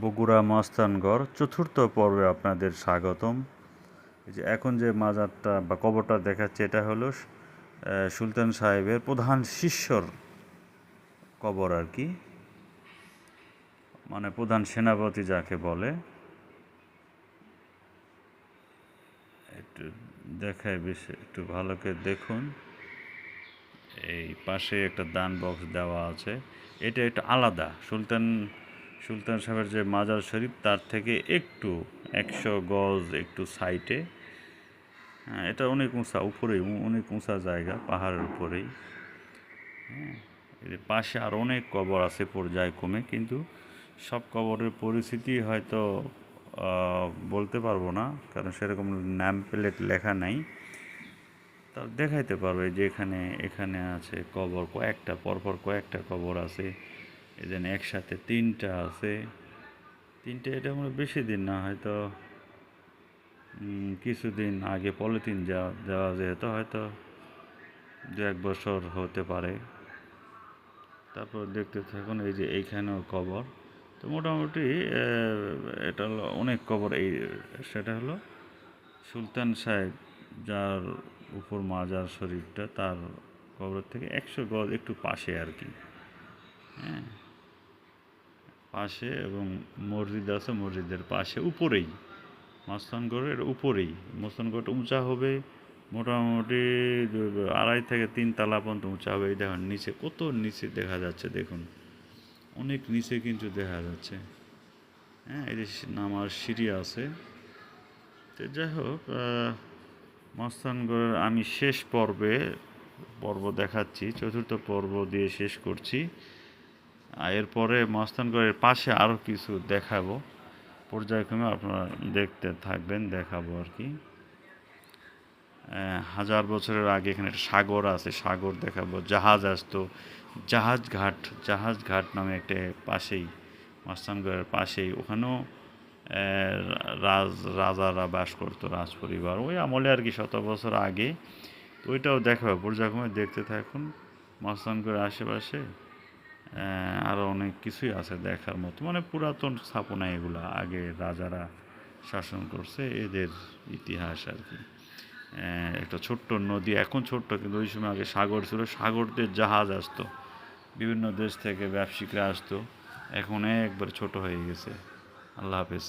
বগুড়া মস্তানগড় চতুর্থ পর্বে আপনাদের স্বাগতম। এই যে এখন যে মাজারটা বা কবরটা দেখাচ্ছে এটা হলো সুলতান সাহেবের প্রধান শিষ্যর কবর আর কি, মানে প্রধান সেনাপতি যাকে বলে। একটু দেখায়, বেশি একটু ভালো করে দেখুন। এই পাশে একটা দান বক্স দেওয়া আছে। এটা একটু আলাদা, সুলতান সাহেবের যে মাজার শরীফ তার থেকে একটু 100 গজ একটু সাইটে। হ্যাঁ, এটা অনেক উঁচা, উপরেই অনেক উঁচা জায়গা, পাহাড়ের উপরেই। হ্যাঁ, এর পাশে আর অনেক কবর আছে পর্যায়ক্রমে, কিন্তু সব কবরের পরিস্থিতি হয়তো বলতে পারবো না, কারণ সেরকম নাম প্লেট লেখা নাই। তা দেখাইতে পারবে যে এখানে আছে কবর কয়েকটা, পরপর কয়েকটা কবর আছে। এই যেন একসাথে 3টা আছে। 3টে, এটা মনে বেশি দিন না, হয়তো কিছুদিন আগে পলিথিন দেওয়া যেত, হয়তো 2-1 বছর হতে পারে। তারপর দেখতে থাকুন, এই যে এইখানেও কবর। তো মোটামুটি এটা হলো অনেক কবর। সেটা হলো সুলতান সাহেব যার উপর মাজার শরীফটা, তার কবর থেকে 100 গজ একটু পাশে আর কি। হ্যাঁ, পাশে, এবং মসজিদ আছে, মসজিদের পাশে, উপরেই মস্তানগড়ের উপরেই। মস্তানগড়টা উঁচা হবে মোটামুটি 2.5 থেকে 3 তলা পর্যন্ত উঁচা হবে। এই দেখুন নিচে, কত নিচে দেখা যাচ্ছে, দেখুন অনেক নিচে কিন্তু দেখা যাচ্ছে। হ্যাঁ, এই যে নামার সিঁড়ি আছে। তো যাই হোক, মস্তানগড়ের আমি শেষ পর্ব দেখাচ্ছি, চতুর্থ পর্ব দিয়ে শেষ করছি। এরপরে মস্তানগড়ের পাশে আরও কিছু দেখাবো, পর্যায়ক্রমে আপনারা দেখতে থাকবেন, দেখাবো আর কি। 1000 বছরের আগে এখানে একটা সাগর আছে, সাগর দেখাবো। জাহাজ আসতো, জাহাজ ঘাট নামে একটা পাশেই, মস্তানগড়ের পাশেই, ওখানেও রাজারা বাস করতো, রাজ পরিবার, ওই আমলে আর কি, 100 বছর আগে। তো ওইটাও দেখাবো, পর্যায়ক্রমে দেখতে থাকুন। মস্তানগড়ের আশেপাশে আরও অনেক কিছুই আছে দেখার মতো, মানে পুরাতন স্থাপনা এগুলা, আগে রাজারা শাসন করছে, এদের ইতিহাস আর কি। একটা ছোট্ট নদী, এখন ছোট্ট, কিন্তু ওই সময় আগে সাগর ছিল, সাগর দিয়ে জাহাজ আসতো, বিভিন্ন দেশ থেকে ব্যবসায়িকরা আসতো, এখন একবার ছোট হয়ে গেছে। আল্লাহ হাফেজ।